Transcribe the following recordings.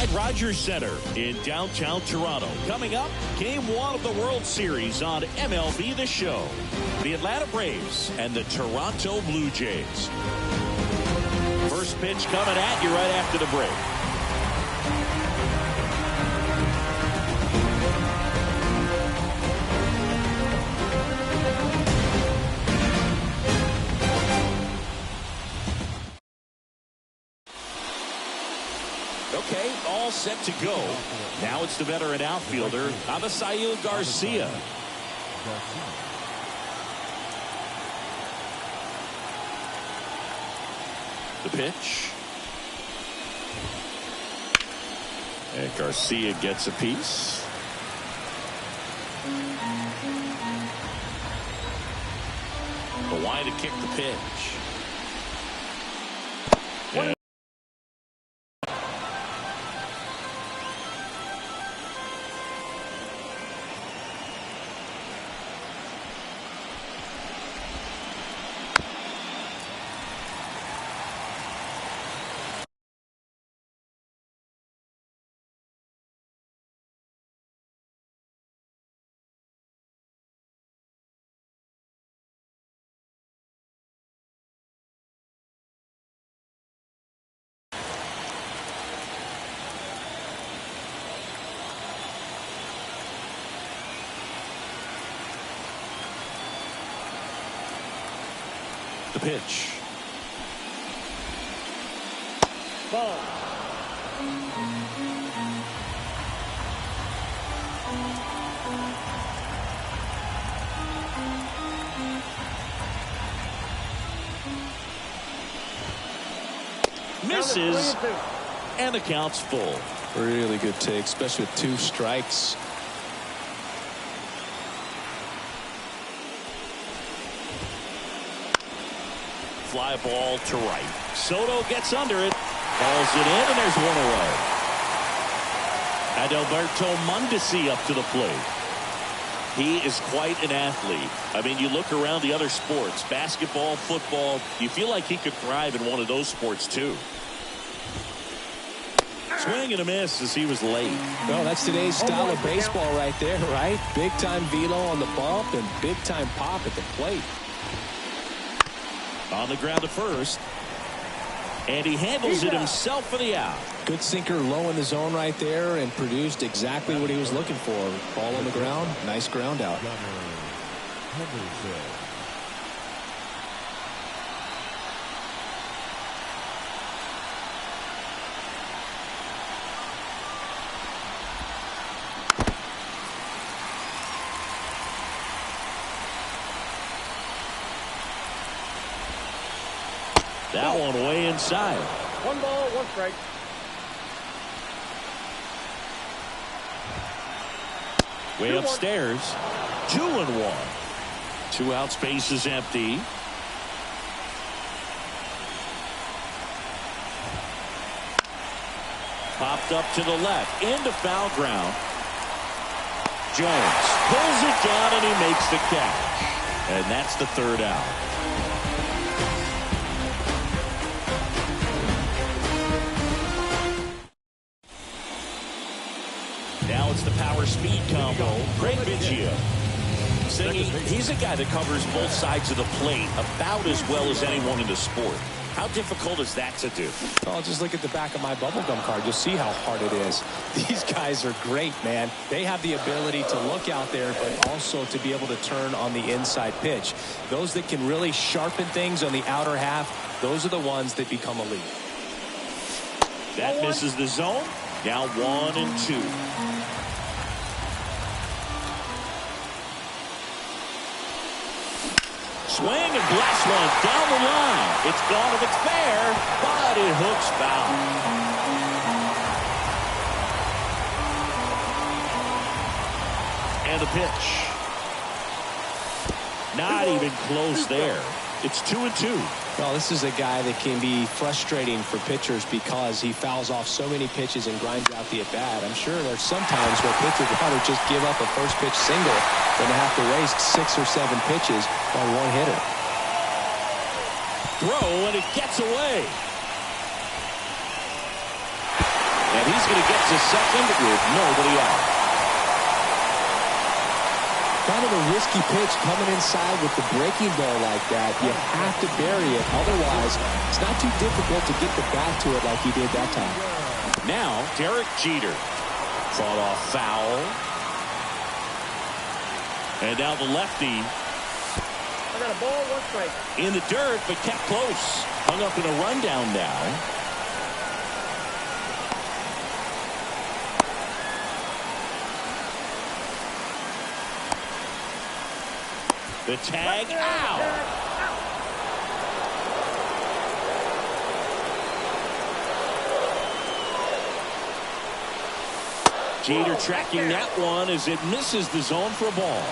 inside Rogers Center in downtown Toronto. Coming up, Game 1 of the World Series on MLB The Show. The Atlanta Braves and the Toronto Blue Jays. First pitch coming at you right after the break. Okay, all set to go. Now it's the veteran outfielder, Avisail Garcia. The pitch. And Garcia gets a piece. The line to kick the pitch. And the pitch. Ball. Misses, and the count's full. Really good take, especially with 2 strikes. Fly ball to right. Soto gets under it, hauls it in, and there's one away. Adalberto Mondesi up to the plate. He is quite an athlete. I mean, you look around the other sports, basketball, football, you feel like he could thrive in one of those sports too. Swing and a miss as he was late. Well, that's today's style of baseball right there, right? Big time velo on the bump and big time pop at the plate. On the ground to first. And he handles it himself for the out. Good sinker low in the zone right there and produced exactly what he was looking for. Ball on the ground. Nice ground out. That one way inside. 1 ball, 1 strike. Way upstairs. 2-1. 2 out, space is empty. Popped up to the left. Into foul ground. Jones pulls it down and he makes the catch. And that's the 3rd out. Now it's the power speed combo. Craig Biggio. Singing, he's a guy that covers both sides of the plate about as well as anyone in the sport. How difficult is that to do? Oh, just look at the back of my bubblegum card. You'll see how hard it is. These guys are great, man. They have the ability to look out there, but also to be able to turn on the inside pitch. Those that can really sharpen things on the outer half, those are the ones that become elite. That misses the zone. Now 1-2. Swing and blast one down the line. It's gone if it's fair, but it hooks foul. And the pitch. Not even close there. It's 2-2. Well, this is a guy that can be frustrating for pitchers because he fouls off so many pitches and grinds out the at-bat. I'm sure there's some times where pitchers would rather just give up a first pitch single than to have to waste 6 or 7 pitches on one hitter. Throw, and it gets away. And he's going to get to second with nobody out. Kind of a risky pitch coming inside with the breaking ball like that. You have to bury it. Otherwise, it's not too difficult to get the bat to it like he did that time. Now, Derek Jeter. Fought off foul. And now the lefty. I got a ball, 1 strike. In the dirt, but kept close. Hung up in a rundown now. The tag out. Jeter tracking that one as it misses the zone for a ball.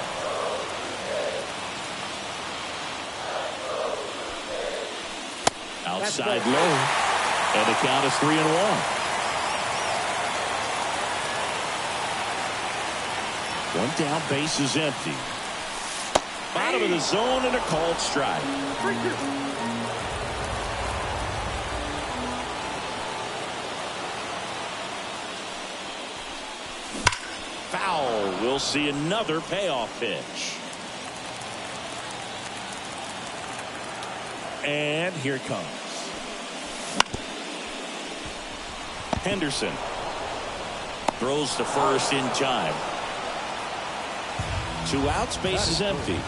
Outside low. And the count is 3-1. One down, base is empty. Bottom of the zone and a called strike. Foul. We'll see another payoff pitch. And here it comes. Henderson throws to first in time. 2 outs, base is empty.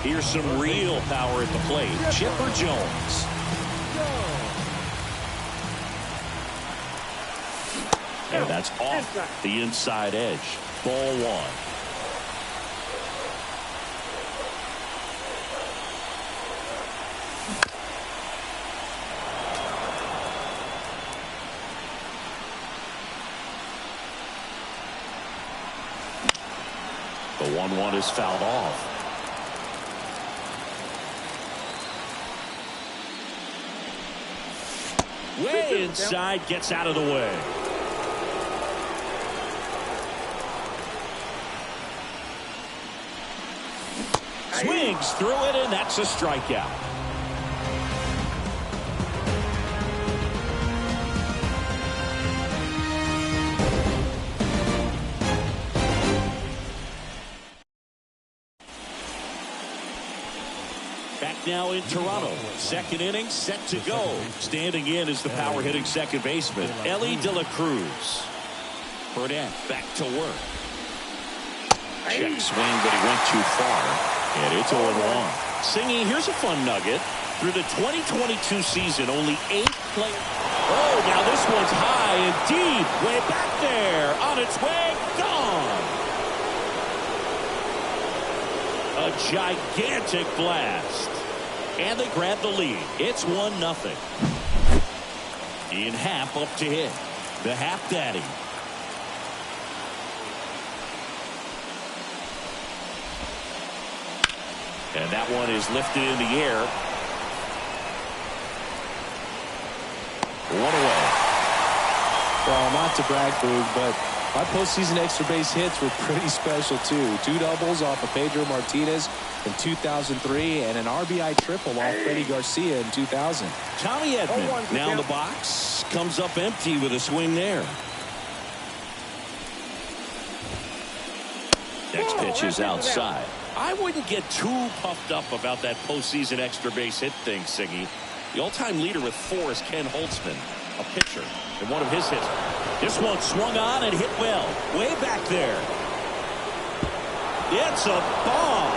Here's some real power at the plate. Chipper Jones. And that's off the inside edge. Ball 1. The 1-1 is fouled off. Way inside, gets out of the way. Swings through it, and that's a strikeout. Back now in Toronto. Second inning set to go. Standing in is the power hitting second baseman, Ellie De La Cruz. Burnett back to work. Check swing, but he went too far. And it's 0-1. Singy, here's a fun nugget. Through the 2022 season, only 8 players. Oh, now this one's high and deep. Way back there. On its way. Gone. A gigantic blast. And they grab the lead. It's 1-0. In Happ up to hit. The Happ Daddy. And that one is lifted in the air. 1 away. Well, not to brag, Boog, but my postseason extra base hits were pretty special, too. 2 doubles off of Pedro Martinez in 2003 and an RBI triple off Freddie Garcia in 2000. Tommy Edman now in the box. Comes up empty with a swing there. Next pitch is outside. I wouldn't get too puffed up about that postseason extra base hit thing, Siggy. The all-time leader with 4 is Ken Holtzman, a pitcher, in one of his hits. This one swung on and hit well. Way back there. It's a bomb.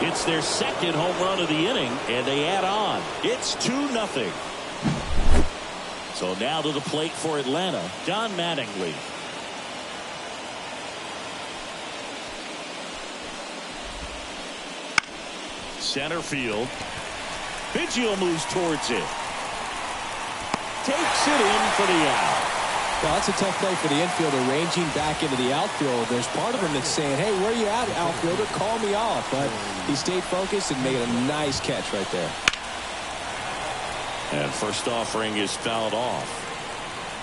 It's their second home run of the inning, and they add on. It's 2-0. So now to the plate for Atlanta, Don Mattingly. Center field. Biggio moves towards it. Takes it in for the out. Well, that's a tough play for the infielder, ranging back into the outfield. There's part of him that's saying, hey, where you at, outfielder? Call me off. But he stayed focused and made a nice catch right there. And first offering is fouled off.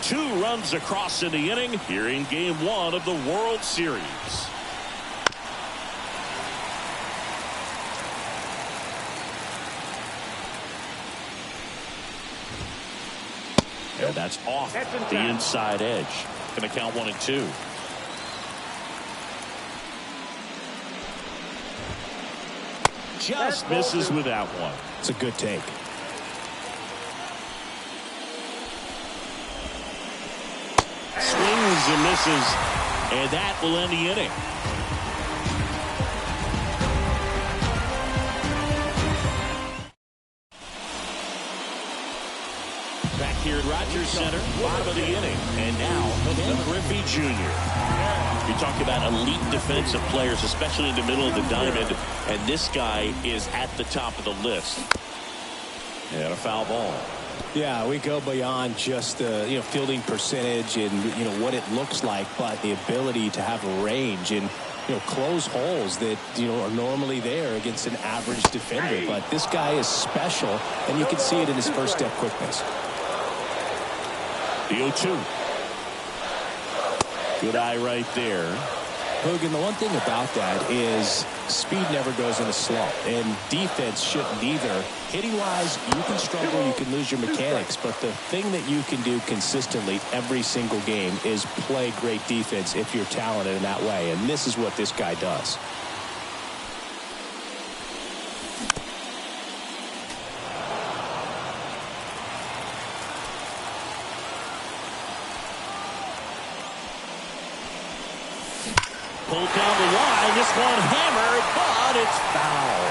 2 runs across in the inning here in Game 1 of the World Series. And that's off the inside edge. Going to count 1-2. Just misses with that one. It's a good take. Swings and misses, and that will end the inning. Back here at Rogers Center, bottom of the inning, and now Ken Griffey Jr. You're talking about elite defensive players, especially in the middle of the diamond, and this guy is at the top of the list. And a foul ball. Yeah, we go beyond just the fielding percentage and what it looks like, but the ability to have range and close holes that are normally there against an average defender. But this guy is special, and you can see it in his first step quickness. The 0-2. Good eye right there. Hogan, the one thing about that is speed never goes in a slump, and defense shouldn't either. Hitting-wise, you can struggle, you can lose your mechanics, but the thing that you can do consistently every single game is play great defense if you're talented in that way, and this is what this guy does. Pulled down the line. This one hammered, but it's foul.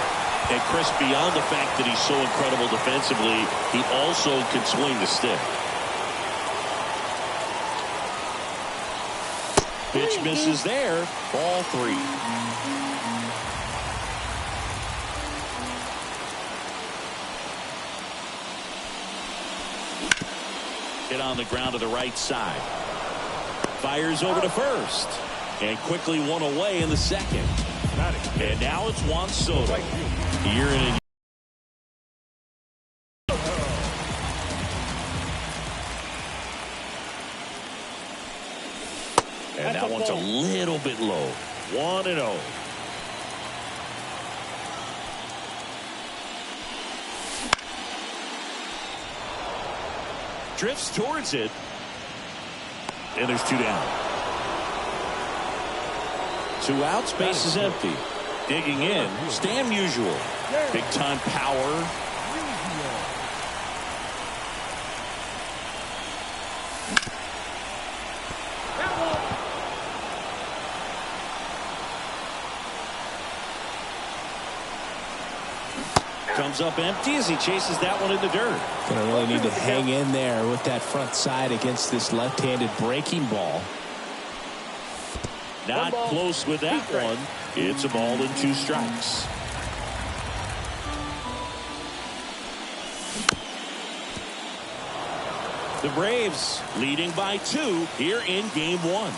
And Chris, beyond the fact that he's so incredible defensively, he also can swing the stick. Pitch misses there. Ball 3. Hit on the ground to the right side. Fires over to first. And quickly one away in the second. And now it's Juan Soto. Year in and and that one's a little bit low. 1-0. Drifts towards it. And there's 2 down. 2 outs, base is empty. Digging in, Stan Musial. Big time power. Comes up empty as he chases that one in the dirt. Gonna really need to hang in there with that front side against this left-handed breaking ball. Not close with that one. It's a ball and 2 strikes. The Braves leading by 2 here in game 1.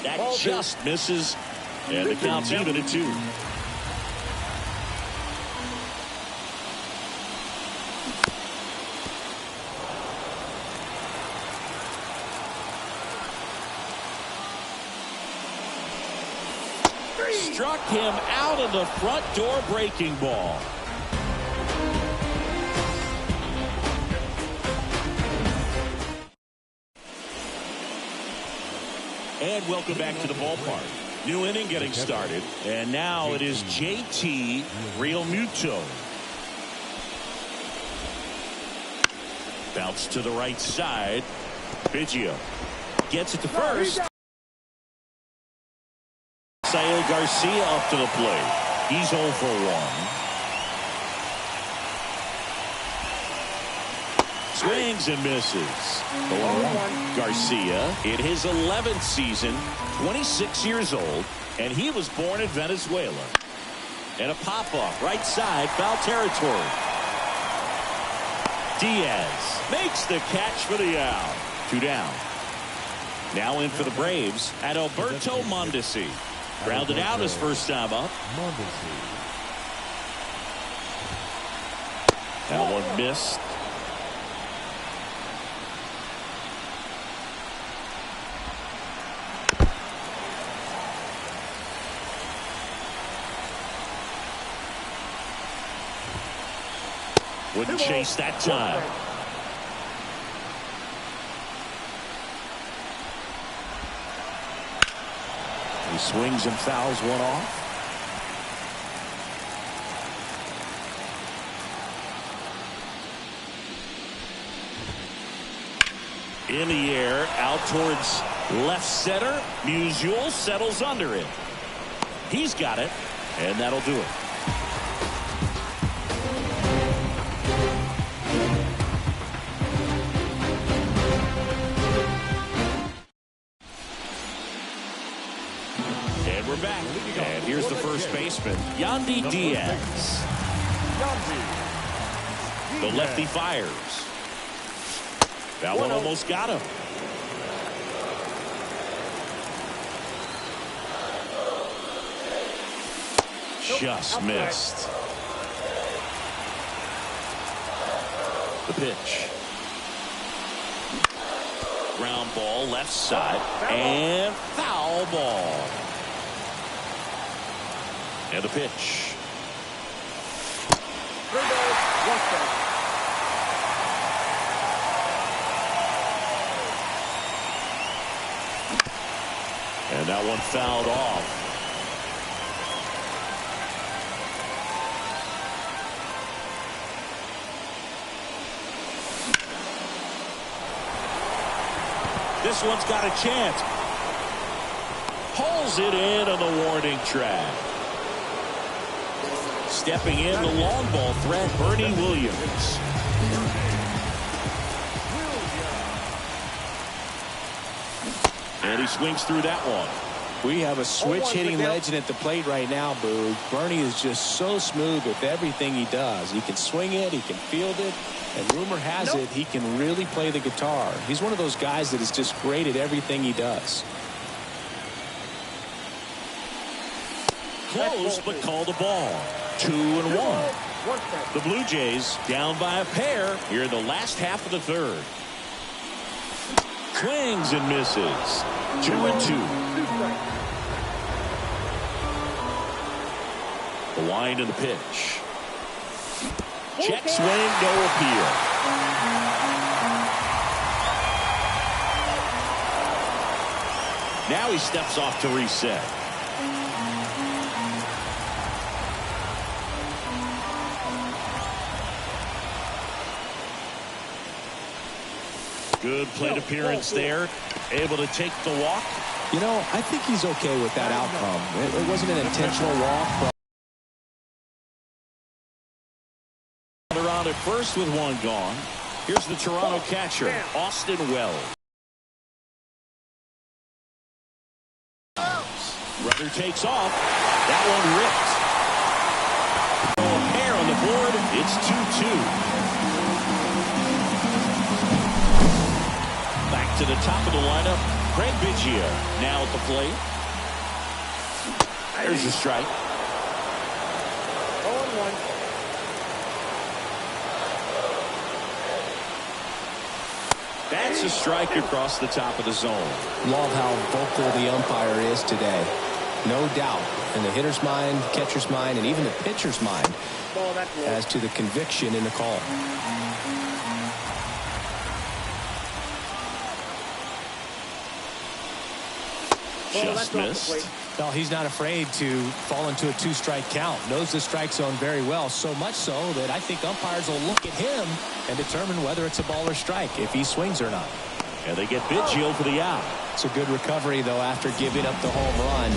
That just misses, and the count's even at 2. Struck him out of the front door breaking ball. And welcome back to the ballpark. New inning getting started. And now it is JT Realmuto. Bounce to the right side. Biggio gets it to first. Sael Garcia up to the plate. He's 0 for 1. Swings and misses. 0-1. Garcia in his 11th season, 26 years old, and he was born in Venezuela. And a pop-up right side, foul territory. Diaz makes the catch for the out. 2 down. Now in for the Braves at Alberto Mondesi. Grounded out his first time up. That one missed. Wouldn't chase that time. He swings and fouls one off. In the air, out towards left center. Musial settles under it. He's got it, and that'll do it. And we're back. And here's the first baseman, Yandy Diaz. The lefty fires. That one almost got him. Just missed. The pitch. Ground ball left side. And foul ball. And the pitch. And that one fouled off. This one's got a chance. Pulls it in on the warning track. Stepping in the long ball threat, Bernie Williams. And he swings through that one. We have a switch hitting legend at the plate right now, Boog. Bernie is just so smooth with everything he does. He can swing it, he can field it, and rumor has it he can really play the guitar. He's one of those guys that is just great at everything he does. Close, but called a ball. 2-1. The Blue Jays down by a pair here in the last half of the third. Swings and misses. 2-2. The wind and the pitch. Check swing, no appeal. Now he steps off to reset. Good plate appearance there. Able to take the walk. You know, I think he's okay with that outcome. It wasn't an intentional walk, but around at first with one gone. Here's the Toronto catcher, Austin Wells. Runner takes off. That one ripped. A pair on the board. It's 2-2. Back to the top of the lineup, Craig Biggio now at the plate. There's a strike. 0-1. That's a strike across the top of the zone. love how vocal the umpire is today. No doubt in the hitter's mind, catcher's mind, and even the pitcher's mind as to the conviction in the call. Just missed. Well, he's not afraid to fall into a two-strike count. Knows the strike zone very well, so much so that I think umpires will look at him and determine whether it's a ball or strike, if he swings or not. And they get Biggio for the out. It's a good recovery, though, after giving up the home run.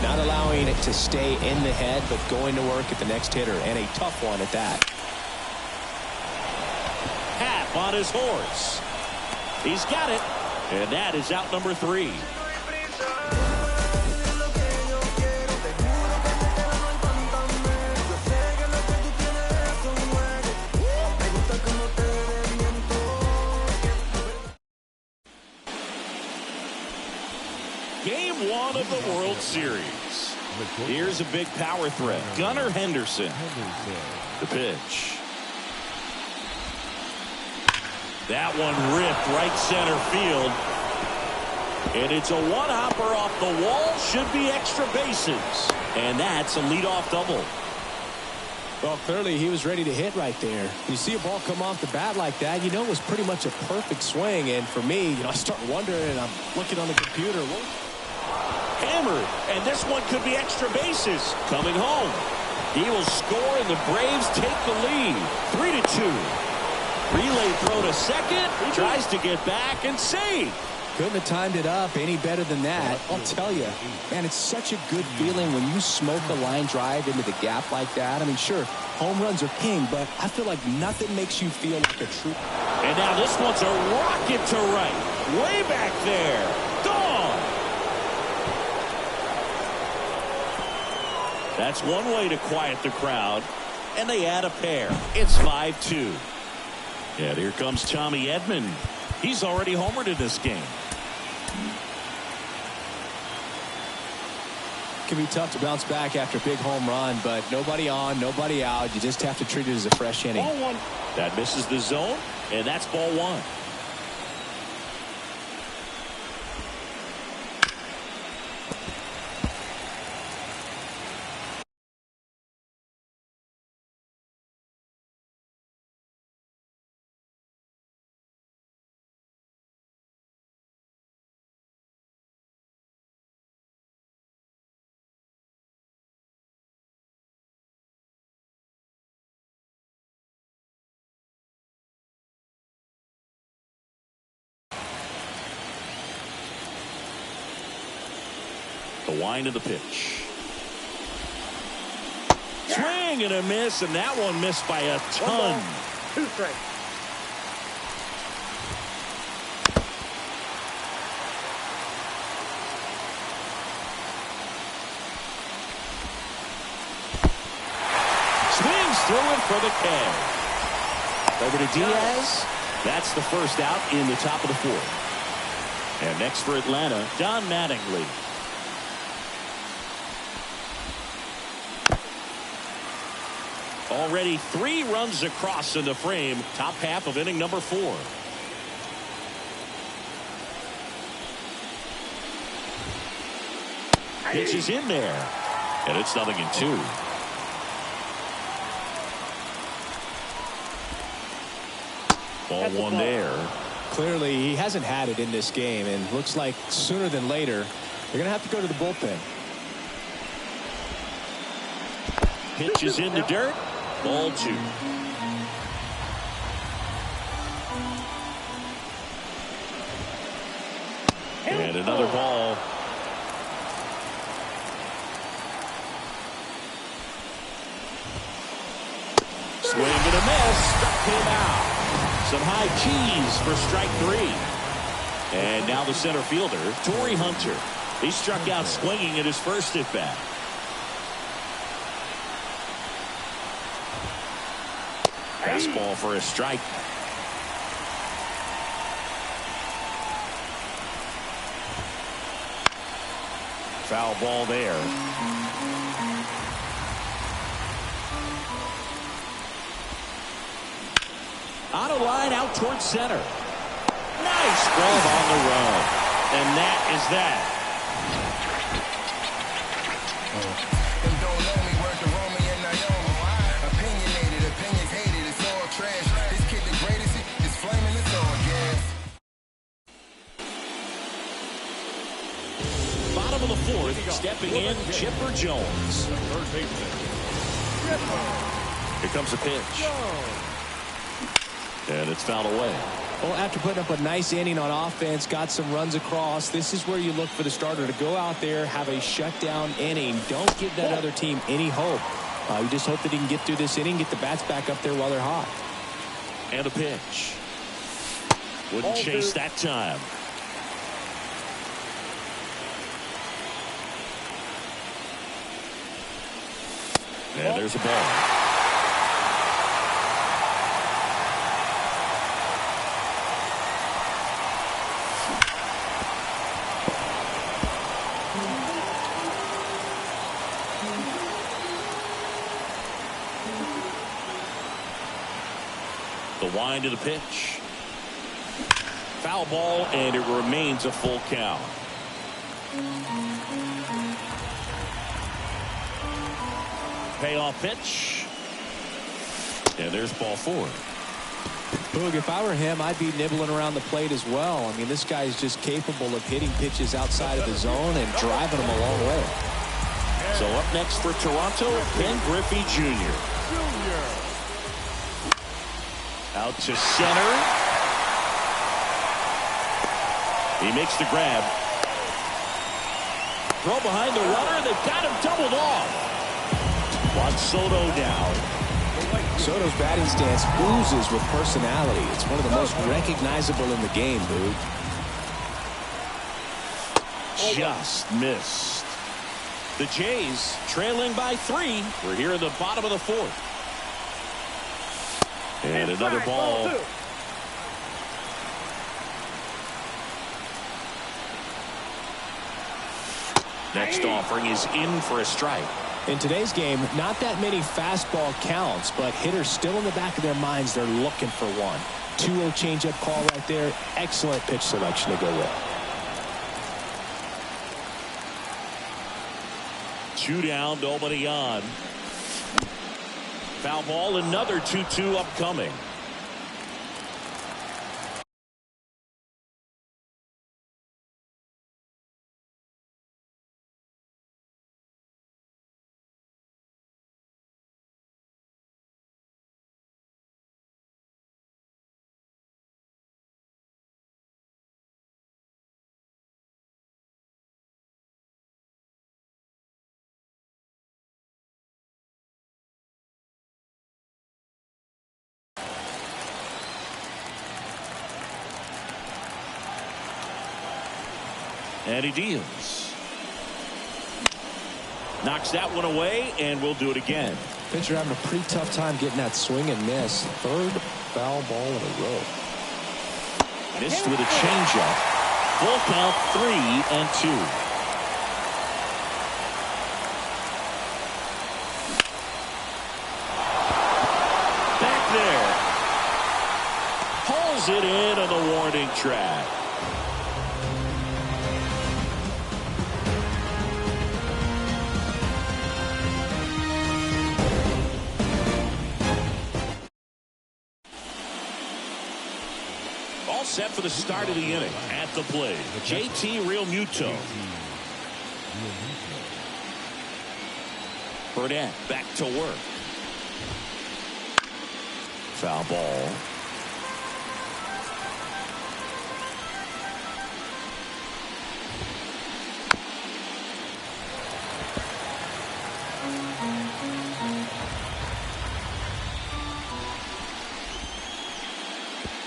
Not allowing it to stay in the head, but going to work at the next hitter, and a tough one at that. Half on his horse. He's got it. And that is out number 3. Game 1 of the World Series. Here's a big power threat. Gunnar Henderson. The pitch. That one ripped right center field. And it's a one-hopper off the wall. Should be extra bases. And that's a leadoff double. Well, clearly he was ready to hit right there. You see a ball come off the bat like that, you know it was pretty much a perfect swing. And for me, I start wondering, and I'm looking on the computer. Hammered, and this one could be extra bases. Coming home. He will score, and the Braves take the lead. 3-2. Relay throw to second. He tries to get back and save. Couldn't have timed it up any better than that. I'll tell you, man, it's such a good feeling when you smoke a line drive into the gap like that. I mean, sure, home runs are king, but I feel like nothing makes you feel like a true. And now this one's a rocket to right. Way back there. Gone. That's one way to quiet the crowd. And they add a pair. It's 5-2. And here comes Tommy Edman. He's already homered in this game. Can be tough to bounce back after a big home run, but nobody on, nobody out. You just have to treat it as a fresh inning. Ball one. That misses the zone, and that's ball one. The wind of the pitch. Swing and a miss, and that one missed by a ton. 2 strikes. Swings through it for the K. Over to Diaz. That's the first out in the top of the fourth. And next for Atlanta, Don Mattingly. Already 3 runs across in the frame. Top half of inning number 4. Pitch is in there. And it's 0-2. Ball one there. Clearly, he hasn't had it in this game, and looks like sooner than later, they're going to have to go to the bullpen. Pitch is in the dirt. Ball 2. And another ball. Swing and a miss. Struck him out. Some high cheese for strike 3. And now the center fielder, Torrey Hunter. He struck out swinging at his first at bat. Fastball for a strike. Foul ball there. On a line out towards center. Nice glove on the run. And that is that. Bottom of the fourth, stepping in, Chipper Jones. Here comes the pitch. And it's fouled away. Well, after putting up a nice inning on offense, got some runs across, this is where you look for the starter to go out there, have a shutdown inning. Don't give that other team any hope. You just hope that he can get through this inning, get the bats back up there while they're hot. And a pitch. Wouldn't chase that time. And there's a ball. The wind of the pitch. Foul ball, and it remains a full count. Payoff pitch. And there's ball 4. Boog, if I were him, I'd be nibbling around the plate as well. I mean, this guy is just capable of hitting pitches outside of the zone and driving them a long way. So up next for Toronto, Ken Griffey Jr. Out to center. He makes the grab. Throw behind the runner. They've got him doubled off. Juan Soto down. Soto's batting stance oozes with personality. It's one of the most recognizable in the game, dude. Just missed. The Jays trailing by 3. We're here in the bottom of the 4th. And another ball. Next offering is in for a strike. In today's game, not that many fastball counts, but hitters still in the back of their minds, they're looking for one. 2-0 changeup call right there. Excellent pitch selection to go with. 2 down, nobody on. Foul ball, another 2-2 upcoming. And he deals. Knocks that one away, and we'll do it again. Pitcher having a pretty tough time getting that swing and miss. 3rd foul ball in a row. Missed with a changeup. Full count, 3-2. Back there. Pulls it in on the warning track. Set for the start of the inning. At the plate, JT Realmuto. Burnett back to work. Foul ball.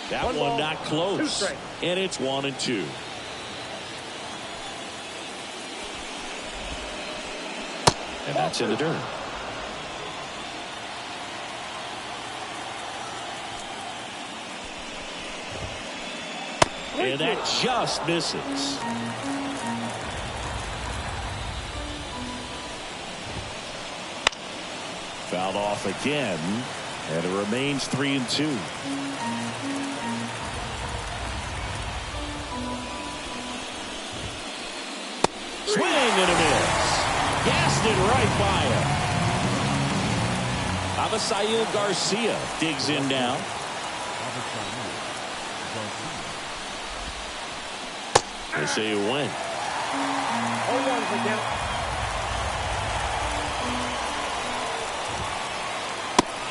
That one not close. And it's 1-2. And that's in the dirt. And that just misses. Fouled off again. And it remains 3-2. Swing and a miss. Gassed it right by him. Avisail Garcia digs in now. They say you win.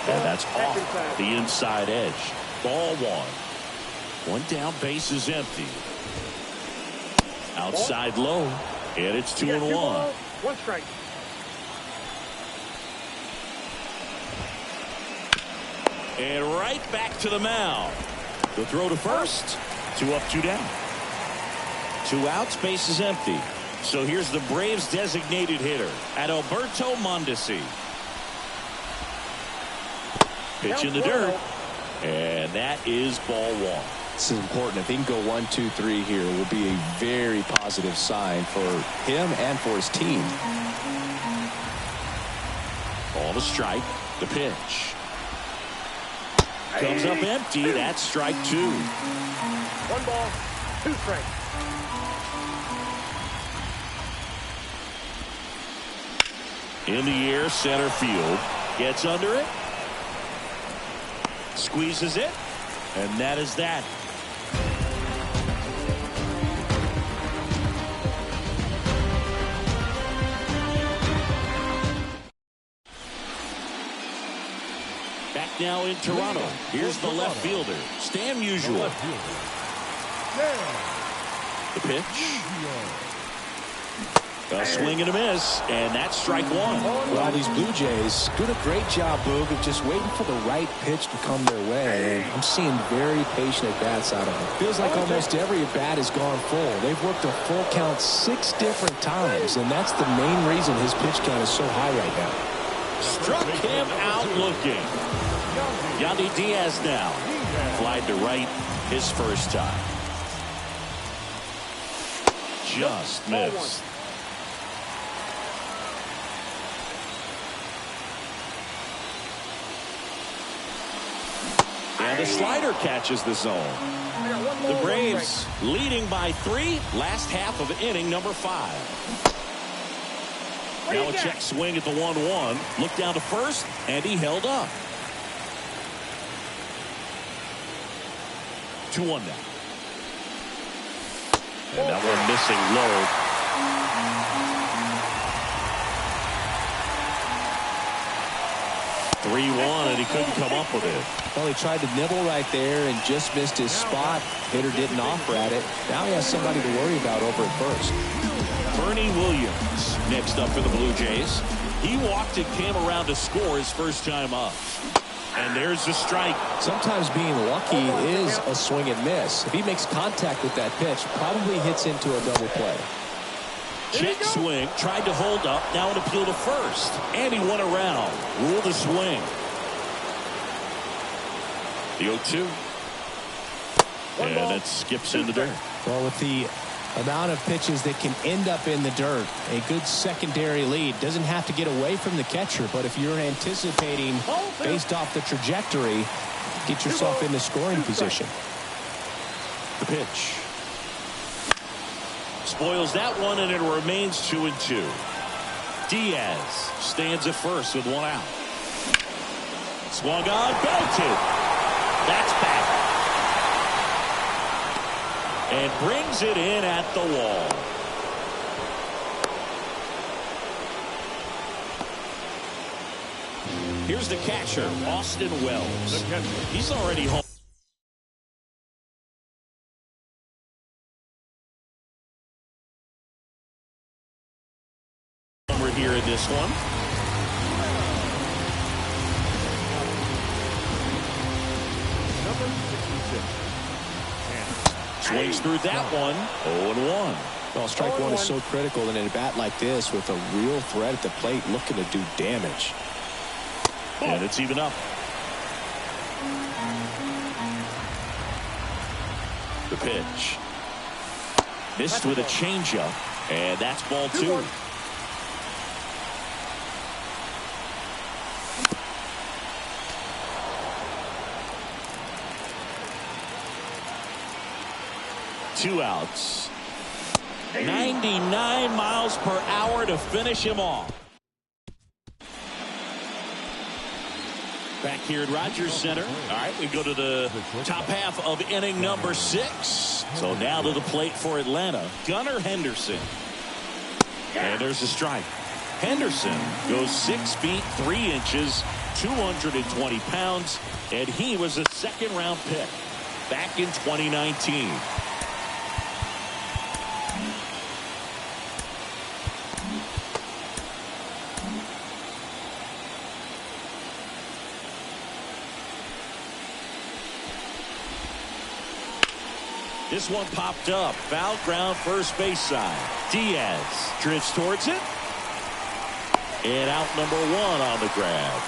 And that's off the inside edge. Ball 1. One down, base is empty. Outside low. And it's 2-1. 1 strike. And right back to the mound. The throw to first. 2 up, 2 down. 2 outs, base is empty. So here's the Braves designated hitter, Adalberto Mondesi. Pitch in the dirt. And that is ball 1. This is important. If he can go 1, 2, 3 here, it will be a very positive sign for him and for his team. Ball to strike. The pitch. Comes up empty. That's strike 2. 1 ball, 2 strikes. In the air, center field. Gets under it. Squeezes it, and that is that. Back now in Toronto. Here's the left fielder, Stan Musial. The pitch. A swing and a miss, and that's strike one. Well, these Blue Jays doing a great job, Boog, of just waiting for the right pitch to come their way. And I'm seeing very patient at-bats out of them. Feels like almost every at-bat has gone full. They've worked a full count 6 different times, and that's the main reason his pitch count is so high right now. Struck him out looking. Yandy Diaz now. Flied to right his first time. Just missed. And the slider catches the zone. The Braves leading by 3. Last half of inning number 5. Now a check swing at the 1-1. Looked down to first, and he held up. 2-1 now. And that one missing low. And he couldn't come up with it. Well, he tried to nibble right there and just missed his spot. Hitter didn't offer at it. Now he has somebody to worry about over at first. Bernie Williams next up for the Blue Jays. He walked and came around to score his first time up. And there's the strike. Sometimes being lucky is a swing and miss. If he makes contact with that pitch, probably hits into a double play. Check swing, tried to hold up, now an appeal to first. And he went around, ruled the swing. The 0-2. And it skips in the dirt. Well, with the amount of pitches that can end up in the dirt, a good secondary lead doesn't have to get away from the catcher, but if you're anticipating based off the trajectory, get yourself in the scoring position. The pitch. Spoils that one, and it remains 2-2. Diaz stands at first with 1 out. Swung on, belted. That's back. And brings it in at the wall. Here's the catcher, Austin Wells. He's already home. Here in this one. Number 66. Swings through that one. 0-1. Well, strike one is so critical in a bat like this with a real threat at the plate looking to do damage. And it's even up. The pitch. Missed with a changeup. And that's ball 2. Two outs. 99 miles per hour to finish him off. Back here at Rogers Center. All right, we go to the top half of inning number 6. So now to the plate for Atlanta, Gunnar Henderson. And there's a strike. Henderson goes 6 feet 3 inches, 220 pounds, and he was a second-round pick back in 2019. This one popped up. Foul ground first base side. Diaz drifts towards it. And out number 1 on the grab.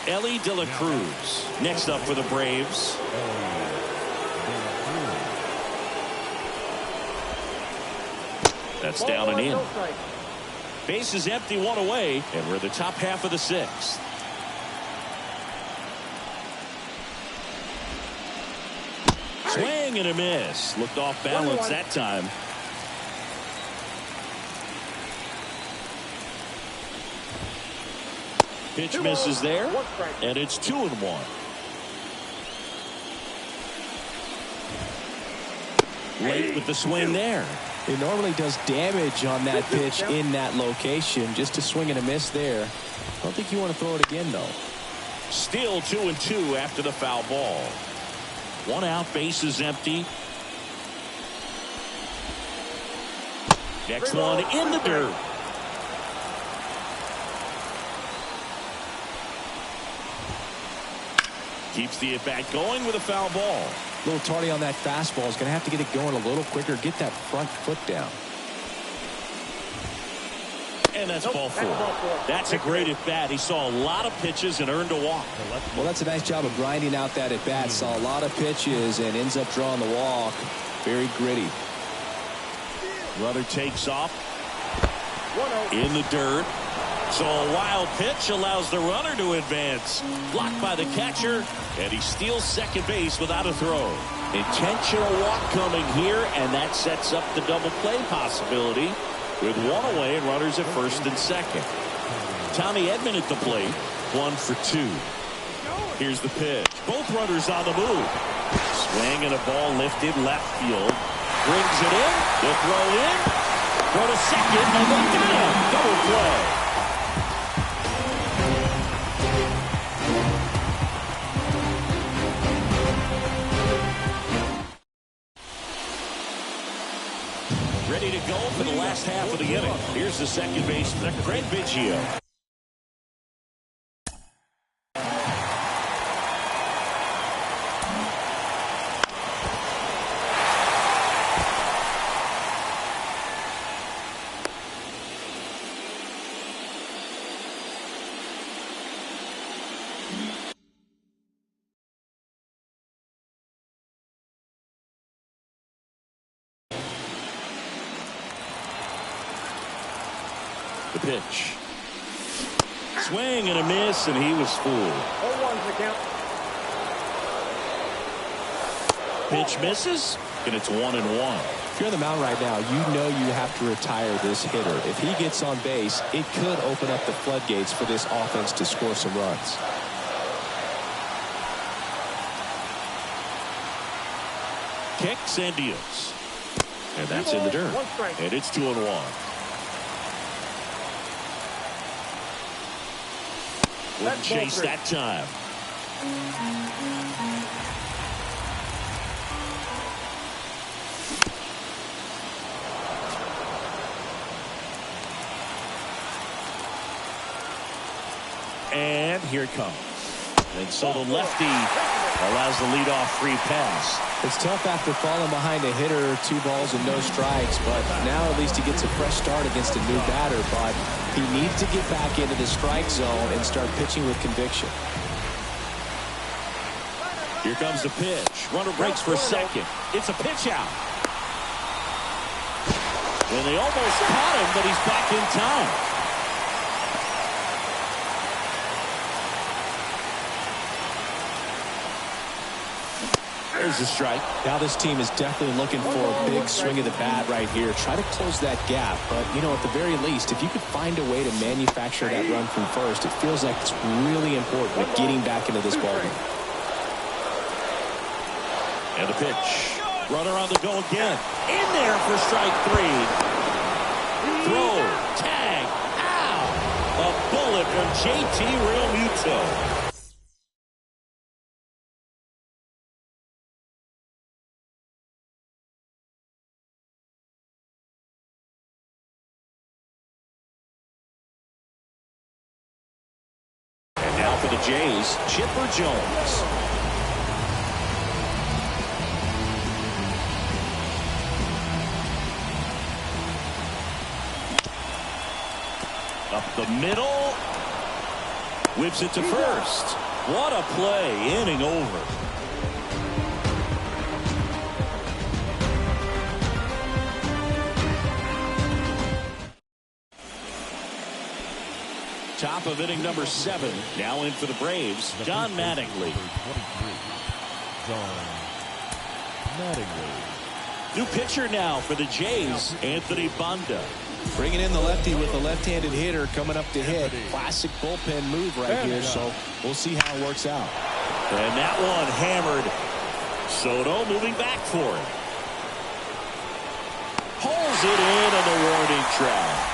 Ellie De La Cruz next up for the Braves. That's down and in. Base is empty, 1 away, and we're in the top half of the 6th. Swing and a miss. Looked off balance that time. Pitch misses there, and it's 2-1. Late with the swing there. It normally does damage on that pitch in that location. Just a swing and a miss there. I don't think you want to throw it again, though. Still 2-2 after the foul ball. 1 out, base is empty. Next one in the dirt. Keeps the at-bat going with a foul ball. A little tardy on that fastball. Is going to have to get it going a little quicker. Get that front foot down. And that's ball 4. That's a great at-bat. He saw a lot of pitches and earned a walk. Well, that's a nice job of grinding out that at-bat. Saw a lot of pitches and ends up drawing the walk. Very gritty. Runner takes off in the dirt. So a wild pitch allows the runner to advance. Blocked by the catcher, and he steals second base without a throw. Intentional walk coming here, and that sets up the double play possibility with 1 away and runners at first and second. Tommy Edman at the plate, 1 for 2. Here's the pitch. Both runners on the move. Swing and a ball lifted left field. Brings it in. The throw in. Go to second, and they got him. Double play. Ready to go for the last half of the inning. Here's the second baseman, Greg Biggio. The pitch. Swing and a miss, and he was fooled. 0-1's the count. Pitch misses, and it's 1-1. If you're on the mound right now, you know you have to retire this hitter. If he gets on base, it could open up the floodgates for this offense to score some runs. Kicks and deals. And that's in the dirt. And it's 2-1. Wouldn't chase that time. And here it comes. And so the lefty allows the leadoff free pass. It's tough after falling behind a hitter, 2 balls and no strikes, but now at least he gets a fresh start against a new batter. But he needs to get back into the strike zone and start pitching with conviction. Here comes the pitch. Runner breaks for second. It's a pitch out. And they almost caught him, but he's back in time. There's a strike. Now this team is definitely looking for a big swing of the bat right here. Try to close that gap. But, you know, at the very least, if you could find a way to manufacture that run from first, it feels like it's really important with getting back into this ballgame. And the pitch. Runner on the go again. In there for strike 3. Throw. Tag. Ow. A bullet from JT Realmuto. For the Jays, Chipper Jones. Up the middle. Whips it to first. What a play. Inning over. Top of inning number 7. Now in for the Braves, John Mattingly. John Mattingly. New pitcher now for the Jays, Anthony Banda. Bringing in the lefty with a left-handed hitter coming up to hit. Classic bullpen move right here, so we'll see how it works out. And that one hammered. Soto moving back for it. Pulls it in on the warning track.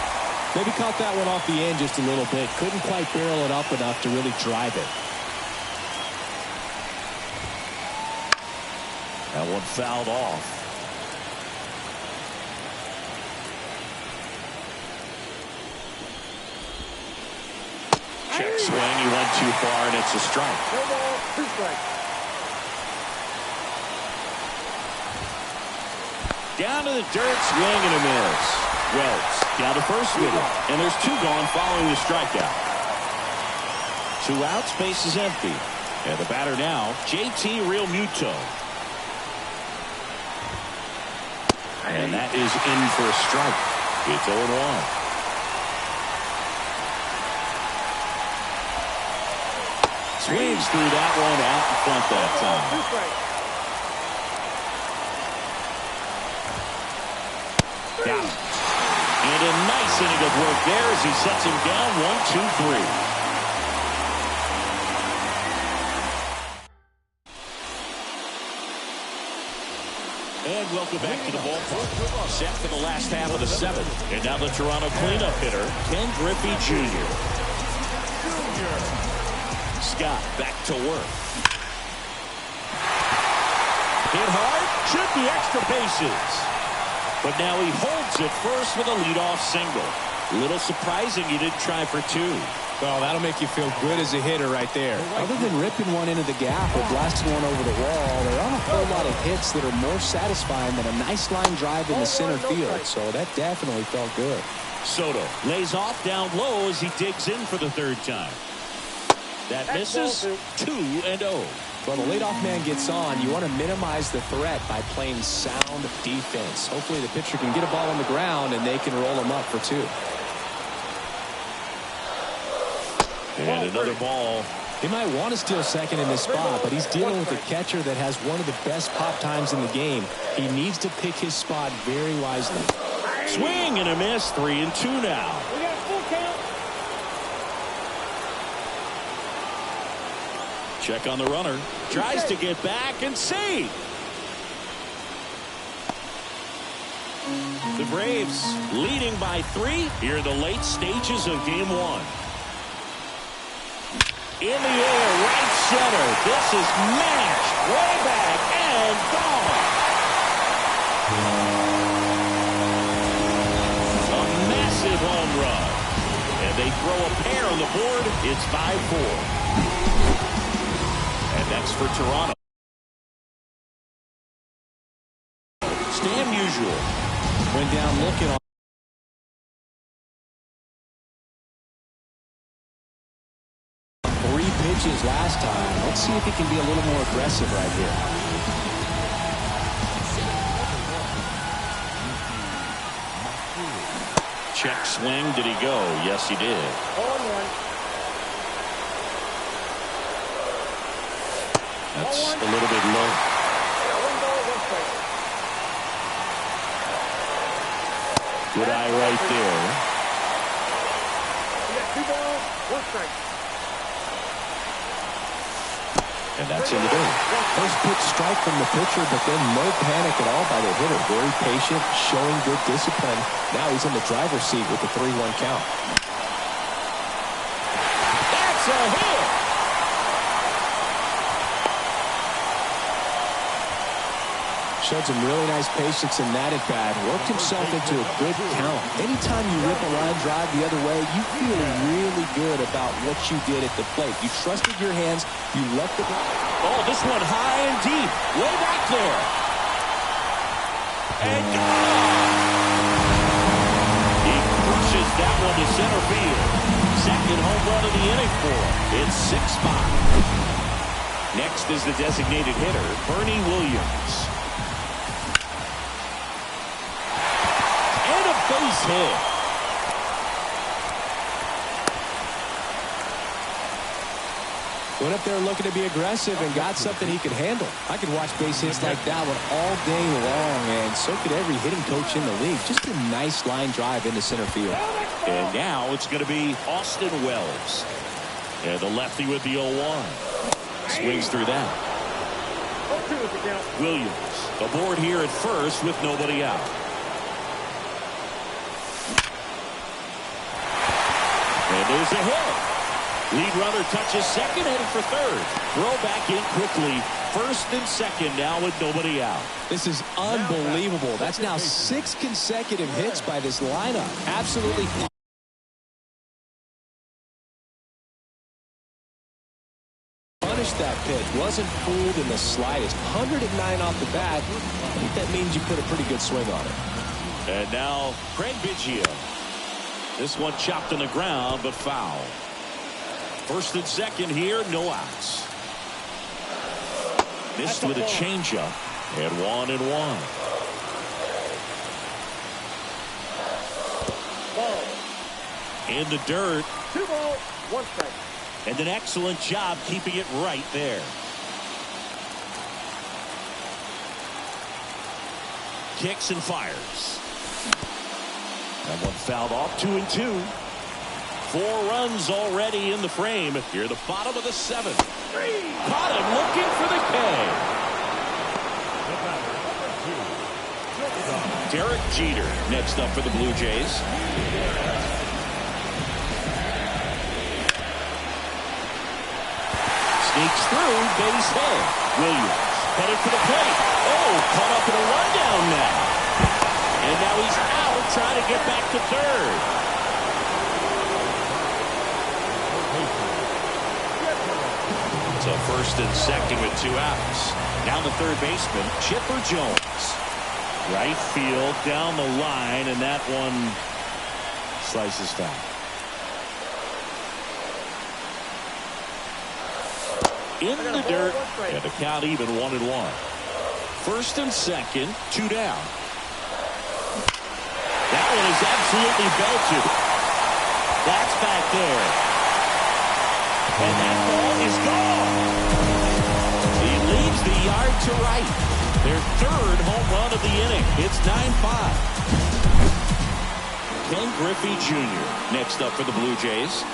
Maybe caught that one off the end just a little bit. Couldn't quite barrel it up enough to really drive it. That one fouled off. Check swing. He went too far, and it's a strike. No ball, 2 strikes. Down to the dirt, swing and a miss. Wells down to first with it, and there's 2 gone following the strikeout. 2 outs, base is empty. And the batter now, JT Realmuto. And that is in for a strike. It's 0-1. Swings through that one out in front that time. 2 strikes. Got him. And a nice inning of work there as he sets him down 1-2-3. And welcome back to the ballpark. Set for the last half of the 7th. And now the Toronto cleanup hitter, Ken Griffey Jr. Scott back to work. Hit hard, should be extra bases. But now he holds it first with a leadoff single. A little surprising he didn't try for 2. Well, that'll make you feel good as a hitter right there. Other than ripping one into the gap or blasting one over the wall, there aren't a whole lot of hits that are more satisfying than a nice line drive in the center field. So that definitely felt good. Soto lays off down low as he digs in for the 3rd time. That misses. 2-0. Well, the leadoff man gets on. You want to minimize the threat by playing sound defense. Hopefully the pitcher can get a ball on the ground and they can roll him up for 2. And another ball. He might want to steal second in this spot, but he's dealing with a catcher that has one of the best pop times in the game. He needs to pick his spot very wisely. Swing and a miss. 3-2 now. We got a full count. Check on the runner. Tries to get back and save. The Braves leading by 3 here in the late stages of game 1. In the air, right center. This is mashed way back and gone. A massive home run. And they throw a pair on the board. It's 5-4. And that's for Toronto. Stan Musial. Went down looking on. 3 pitches last time. Let's see if he can be a little more aggressive right here. Check swing. Did he go? Yes, he did. 0-1. That's a little bit low. 1 ball, 1 strike. Good eye right there. We got 2 balls, 1 strike. And that's in the door. First pitch strike from the pitcher, but then no panic at all by the hitter. Very patient, showing good discipline. Now he's in the driver's seat with the 3-1 count. That's a hit. Showed some really nice patience in that at bat. Worked himself into a good count. Anytime you rip a line drive the other way, you feel really good about what you did at the plate. You trusted your hands. You let the... Oh, this one high and deep. Way back there. And he crushes that one to center field. Second home run of the inning for him. It's 6-5. Next is the designated hitter, Bernie Williams. Base hit. Went up there looking to be aggressive and got something he could handle. I could watch base hits like that one all day long, and so could every hitting coach in the league. Just a nice line drive into center field. And now it's going to be Austin Wells. And the lefty with the 0-1. Swings through that. Williams aboard here at first with nobody out. And there's a hit. Lead runner touches second, headed for third. Throw back in quickly. First and second now with nobody out. This is unbelievable. That's now 6 consecutive hits by this lineup. Absolutely. Punished that pitch. Wasn't fooled in the slightest. 109 off the bat. I think that means you put a pretty good swing on it. And now Craig Biggio. This one chopped on the ground, but foul. First and second here, no outs. Missed with a changeup. And 1-1. In the dirt. 2 balls, 1 strike. And an excellent job keeping it right there. Kicks and fires. That one fouled off. 2-2. 4 runs already in the frame. Here, the bottom of the 7th. Caught him looking for the K. Derek Jeter next up for the Blue Jays. Sneaks through, base hit. Williams headed for the plate. Oh, caught up in a rundown now. And now he's out trying to get back to third. So first and second with 2 outs. Now the third baseman, Chipper Jones. Right field, down the line, and that one slices foul. In the dirt, and the count even 1-1. First and second, 2 down. That one is absolutely belted. That's back there. And that ball is gone. He leaves the yard to right. Their 3rd home run of the inning. It's 9-5. Ken Griffey Jr. next up for the Blue Jays.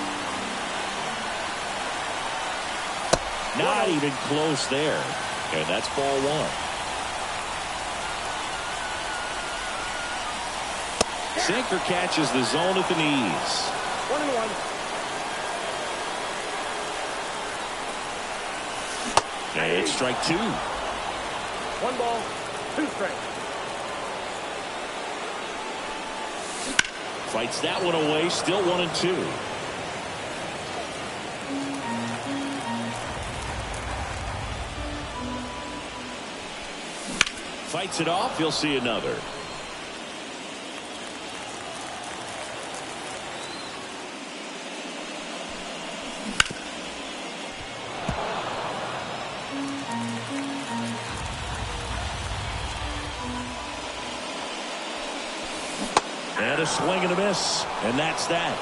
Not even close there. And that's ball 1. Sinker catches the zone at the knees. 1-1. And it's strike 2. 1 ball, 2 strikes. Fights that one away. Still 1-2. Fights it off. He'll see another. And a swing and a miss. And that's that.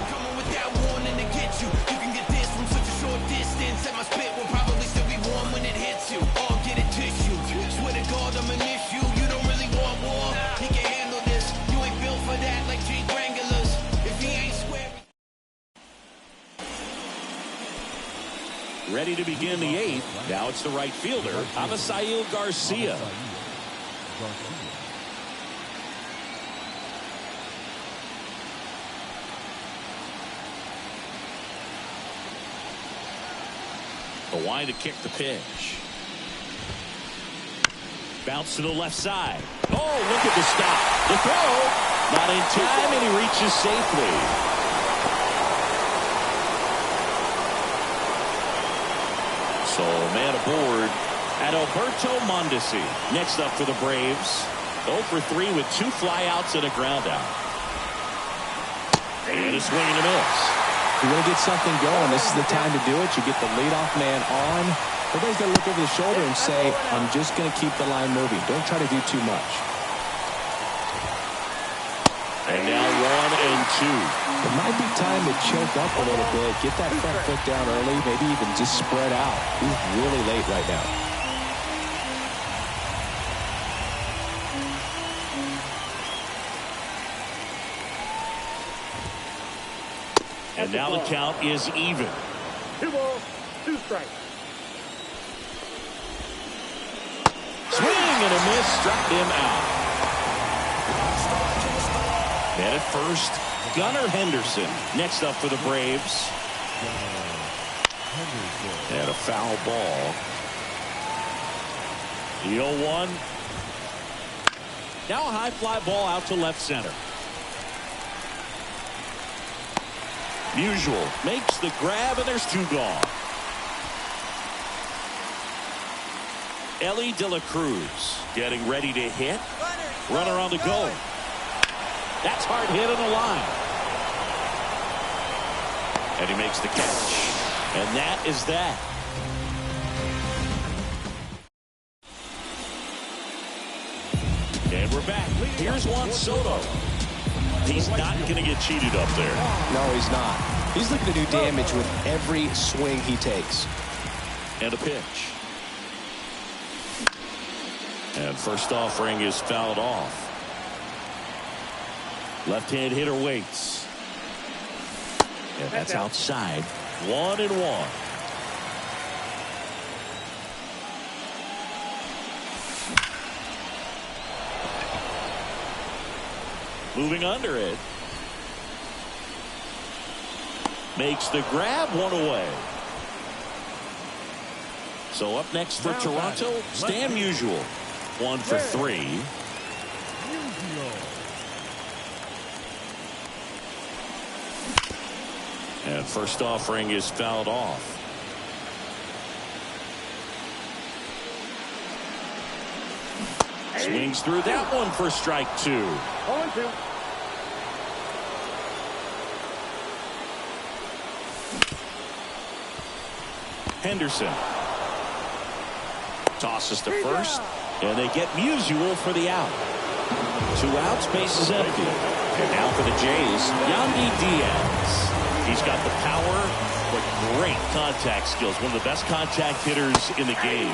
Coming with that warning to get you. You can get this from such a short distance. And my spit will probably still be warm when it hits you. Or get a tissue. Swear to God, I'm an issue. You don't really want war. He can handle this. You ain't built for that like Jeep Wranglers. If he ain't square. Ready to begin the 8th. Now it's the right fielder, Avisail Garcia. The wind to kick the pitch. Bounce to the left side. Oh, look at the stop. The throw. Not in time, and he reaches safely. So, man aboard at Alberto Mondesi. Next up for the Braves. 0 for 3 with 2 flyouts and a ground out. And a swing and a miss. You want to get something going, this is the time to do it. You get the leadoff man on. Everybody's got to look over the shoulder and say, I'm just going to keep the line moving. Don't try to do too much. And now 1-0. 2. It might be time to choke up a little bit, get that front foot down early, maybe even just spread out. He's really late right now. And now the count is even. 2 balls, 2 strikes. Swing and a miss, struck him out. And at first, Gunnar Henderson next up for the Braves. And a foul ball. The 0-1. Now a high fly ball out to left center. Musial makes the grab, and there's 2 gone. Ellie De La Cruz getting ready to hit. Runner on the go. That's hard hit on the line. And he makes the catch. And that is that. And we're back. Here's Juan Soto. He's not going to get cheated up there. No, he's not. He's looking to do damage with every swing he takes. And a pitch. And first offering is fouled off. Left-hand hitter waits. And that's outside. 1-1. Moving under it. Makes the grab, 1 away. So up next for Toronto, Stan Musial. 1 for 3. And first offering is fouled off. Swings through that one for strike 2. 0-2. Henderson tosses to first, and they get Musial for the out. 2 outs, base is empty. And now for the Jays, Yandy Diaz. He's got the power, but great contact skills. One of the best contact hitters in the game.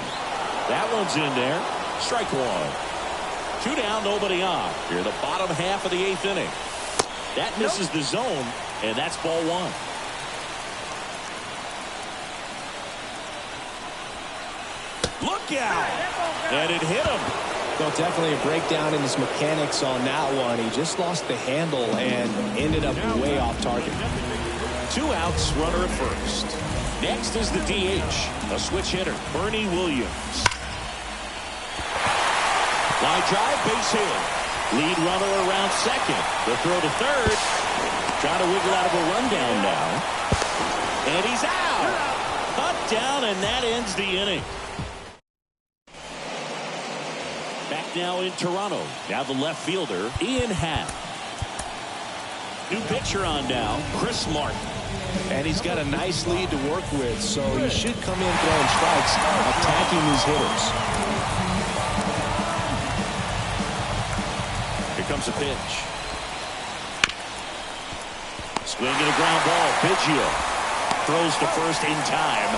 That one's in there. Strike 1. 2 down, nobody on. Here in the bottom half of the 8th inning. That misses the zone, and that's ball 1. Look out! And it hit him. Well, definitely a breakdown in his mechanics on that one. He just lost the handle and ended up way off target. 2 outs, runner at first. Next is the DH, a switch hitter, Bernie Williams. Line drive, base hit. Lead runner around second. The throw to third. Trying to wiggle out of a rundown now. And he's out. Cut down, and that ends the inning. Back now in Toronto. Now the left fielder, Ian Happ. New pitcher on now, Chris Martin. And he's got a nice lead to work with, so he should come in throwing strikes, attacking these hitters. Here comes a pitch. Swing and a ground ball. Biggio throws to first in time,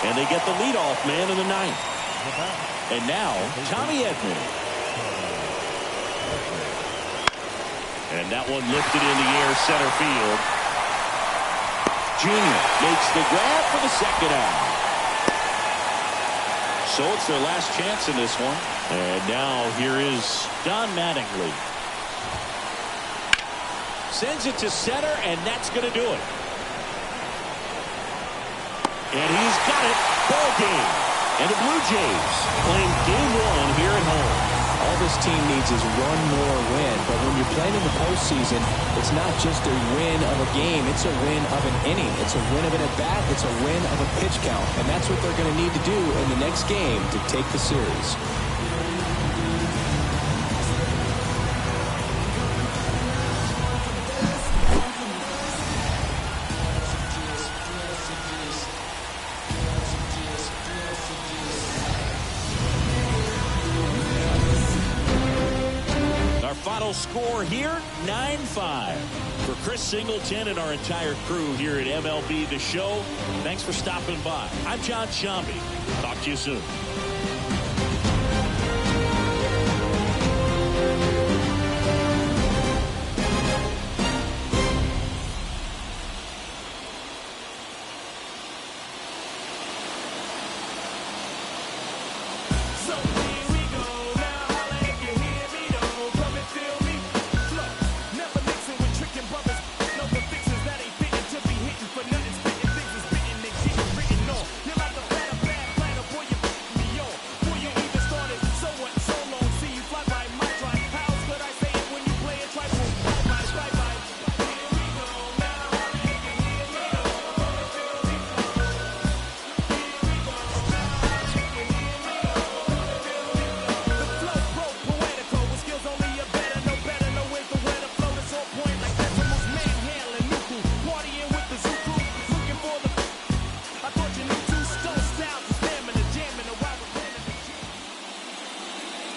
and they get the leadoff man in the 9th. And now Tommy Edman. And that one lifted in the air, center field. Junior makes the grab for the second out. So it's their last chance in this one. And now here is Don Mattingly. Sends it to center, and that's going to do it. And he's got it. Ball game. And the Blue Jays playing game 1 here at home. All this team needs is one more win. But when you're playing in the postseason, it's not just a win of a game. It's a win of an inning. It's a win of an at-bat. It's a win of a pitch count. And that's what they're going to need to do in the next game to take the series. Final score here, 9-5. For Chris Singleton and our entire crew here at MLB The Show, thanks for stopping by. I'm John Shambi. Talk to you soon.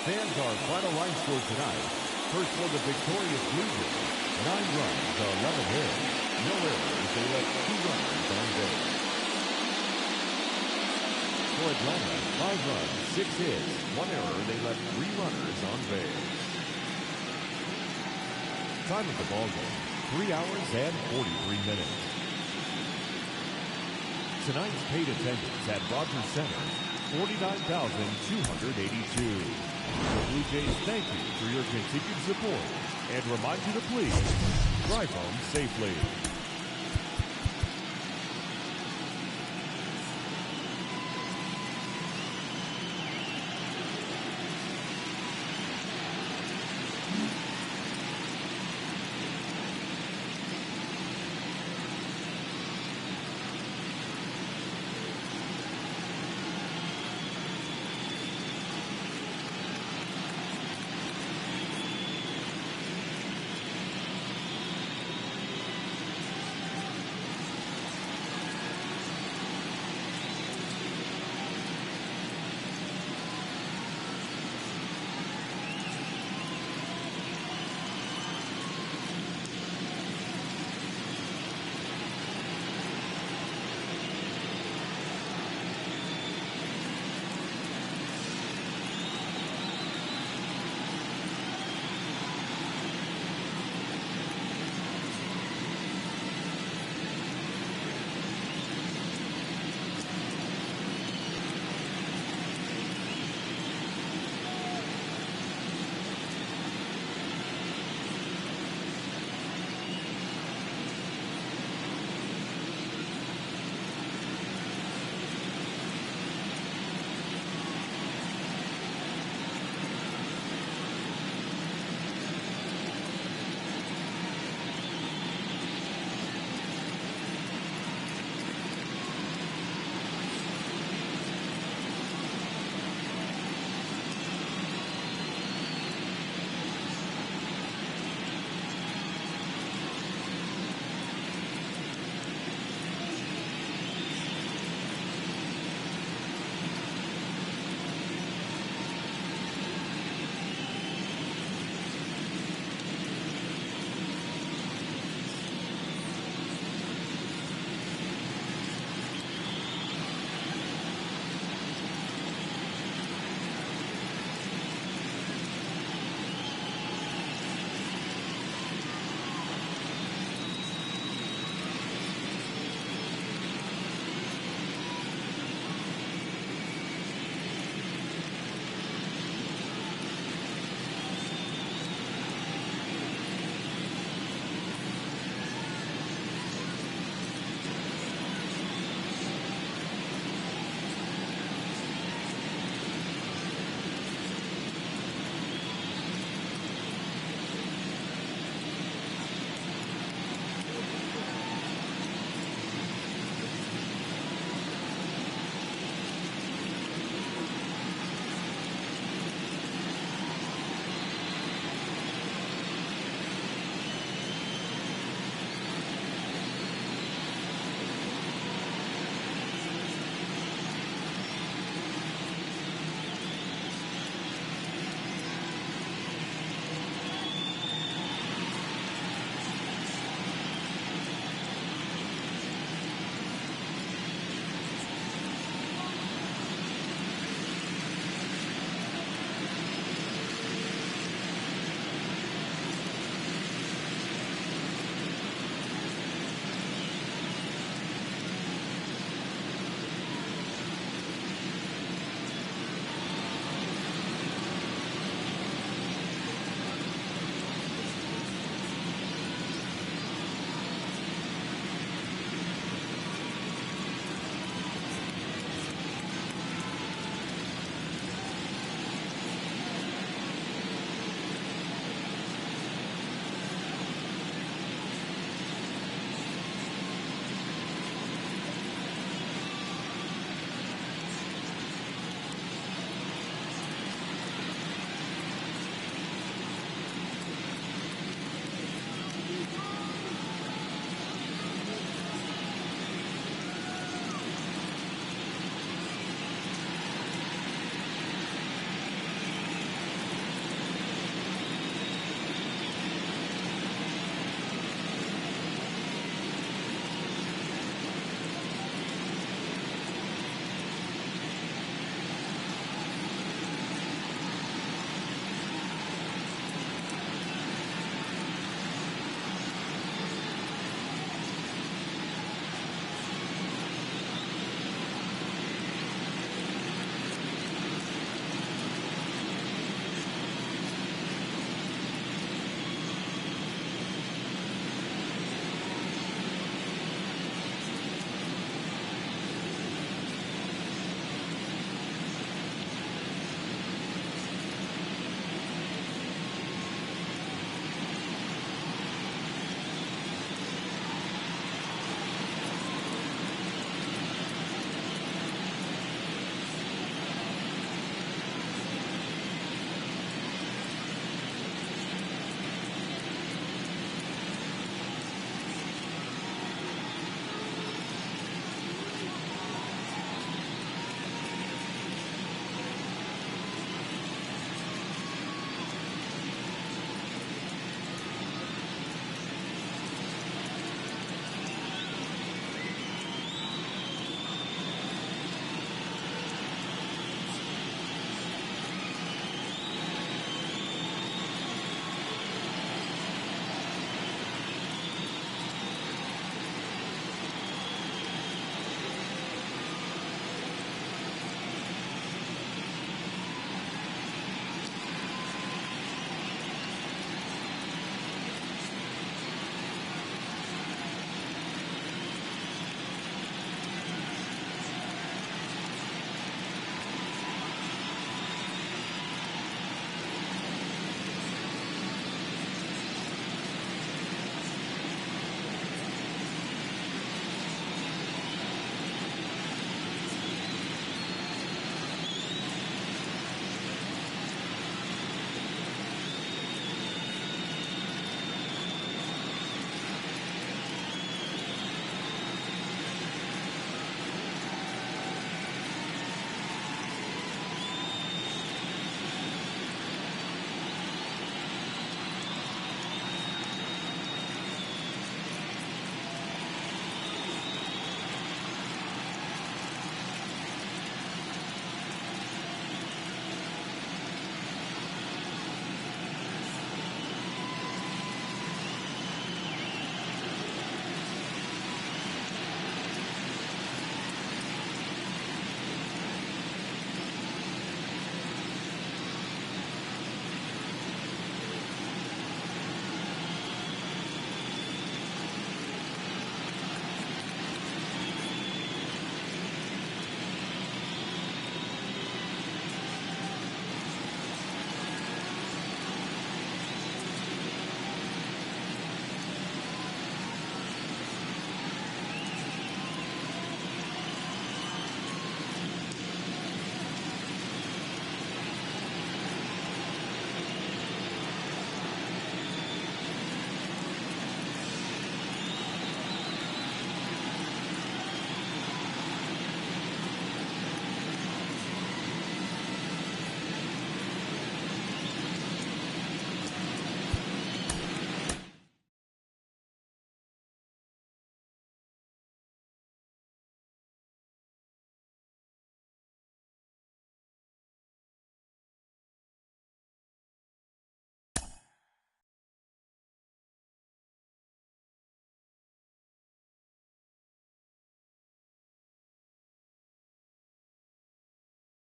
Fans, our final line score tonight. First for the victorious Blue Jays, 9 runs, 11 hits. No errors, they left 2 runners on base. For Atlanta, 5 runs, 6 hits, 1 error, they left 3 runners on base. Time of the ball game, 3 hours and 43 minutes. Tonight's paid attendance at Rogers Center, 49,282. The Blue Jays thank you for your continued support and remind you to please drive home safely.